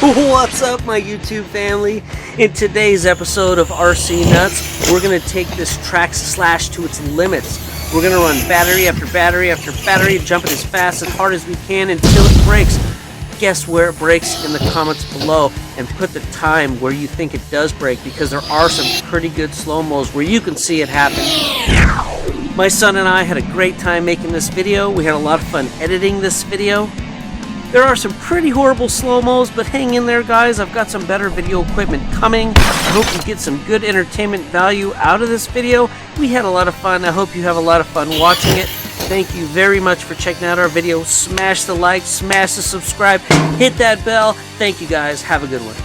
What's up, my YouTube family? In today's episode of RCNUTS, we're going to take this Traxxas Slash to its limits. We're going to run battery after battery after battery, jumping as fast, as hard as we can until it breaks. Guess where it breaks in the comments below, and put the time where you think it does break, because there are some pretty good slow-mos where you can see it happen. My son and I had a great time making this video. We had a lot of fun editing this video. There are some pretty horrible slow-mos, but hang in there, guys. I've got some better video equipment coming. I hope you get some good entertainment value out of this video. We had a lot of fun. I hope you have a lot of fun watching it. Thank you very much for checking out our video. Smash the like, smash the subscribe, hit that bell. Thank you, guys. Have a good one.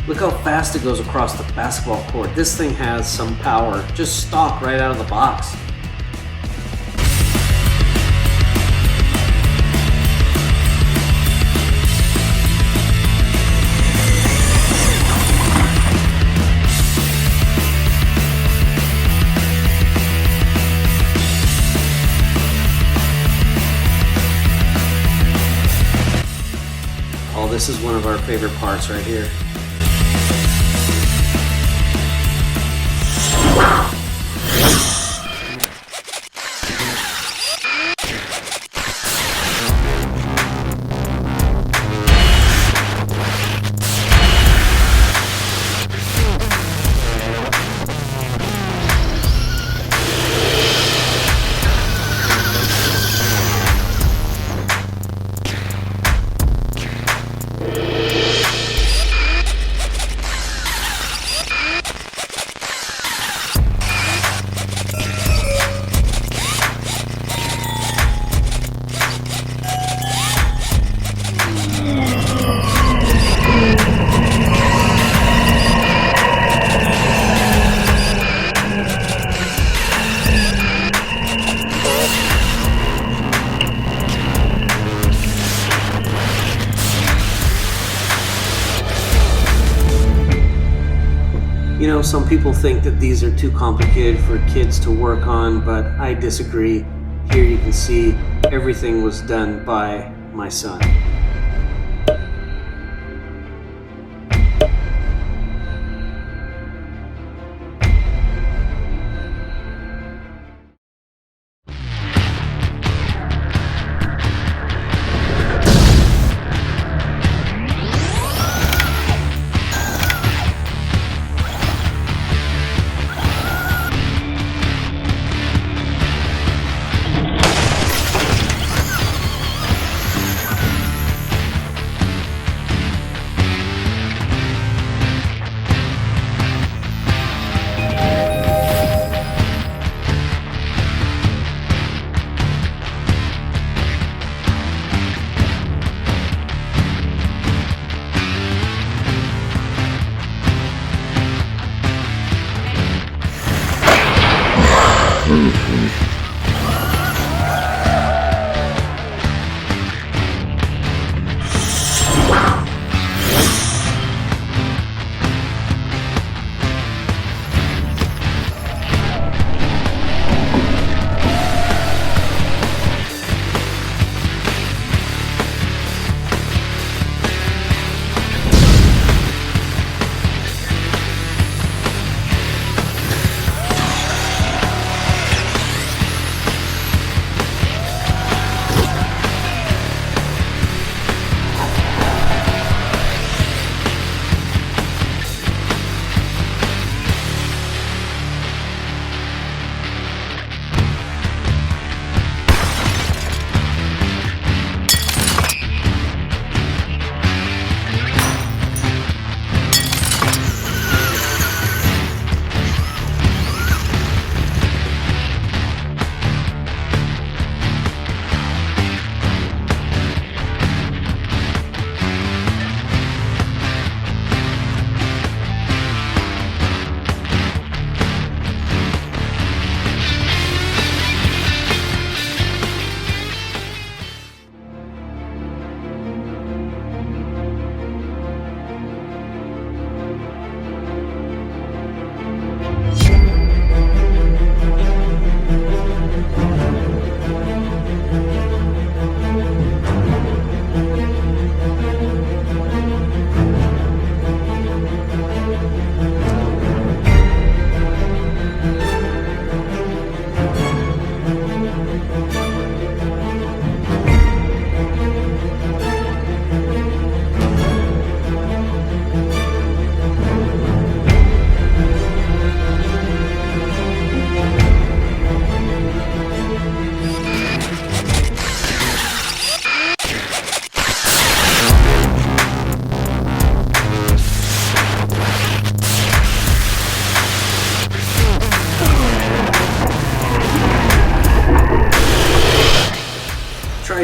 Look how fast it goes across the basketball court. This thing has some power. Just stock right out of the box. Oh, this is one of our favorite parts right here. You know, some people think that these are too complicated for kids to work on, but I disagree. Here you can see everything was done by my son.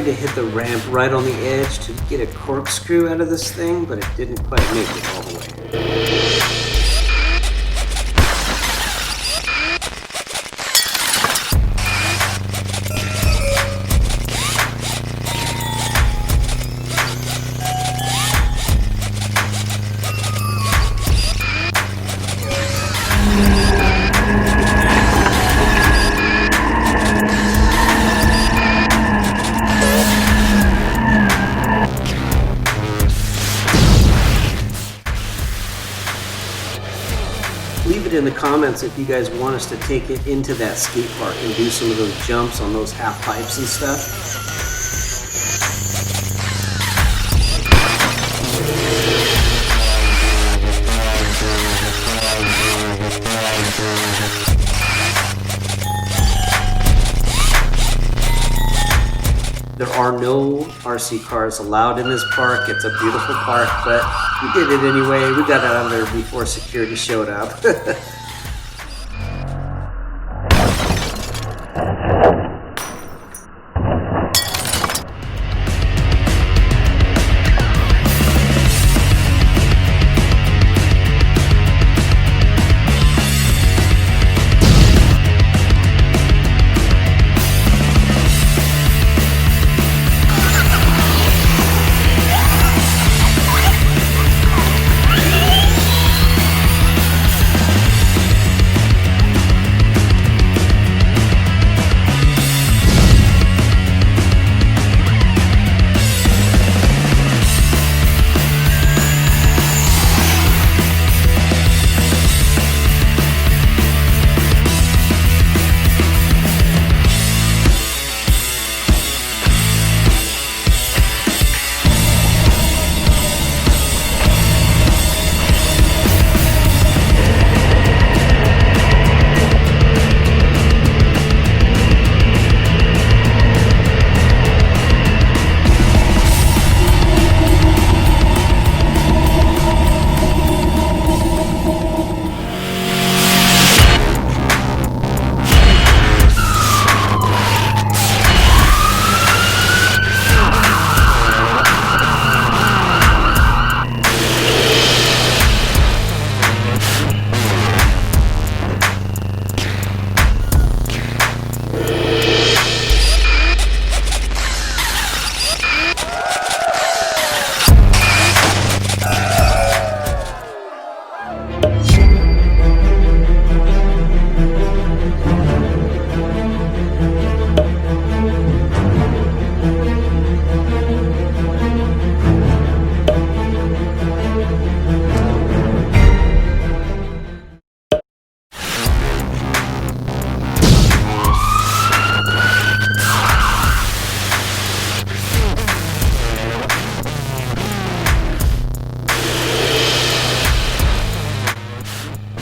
tried to hit the ramp right on the edge to get a corkscrew out of this thing, but it didn't quite make it all the way. Leave it in the comments if you guys want us to take it into that skate park and do some of those jumps on those half pipes and stuff. There are no RC cars allowed in this park. It's a beautiful park, but we did it anyway. We got out of there before security showed up.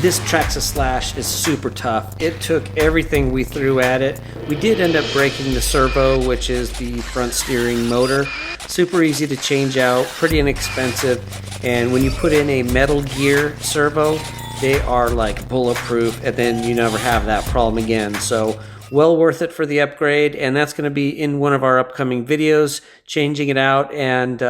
This Traxxas Slash is super tough. It took everything we threw at it. We did end up breaking the servo, which is the front steering motor. Super easy to change out, pretty inexpensive, and when you put in a metal gear servo, they are like bulletproof, and then you never have that problem again. So well worth it for the upgrade, and that's going to be in one of our upcoming videos, changing it out and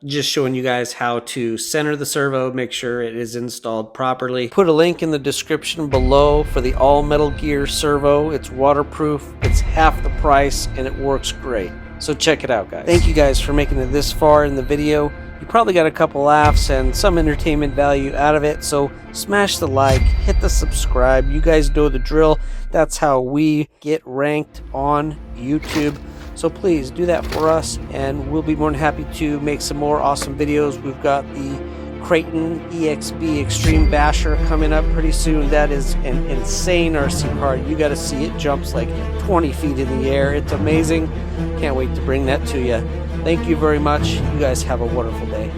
just showing you guys how to center the servo, make sure it is installed properly. Put a link in the description below for the all metal gear servo. It's waterproof, it's half the price, and it works great. So check it out, guys. Thank you guys for making it this far in the video. You probably got a couple laughs and some entertainment value out of it, so smash the like, hit the subscribe. You guys know the drill. That's how we get ranked on YouTube. So please do that for us, and we'll be more than happy to make some more awesome videos. We've got the Kraton EXB Extreme Basher coming up pretty soon. That is an insane RC car. You got to see it. Jumps like 20 feet in the air. It's amazing. Can't wait to bring that to you. Thank you very much. You guys have a wonderful day.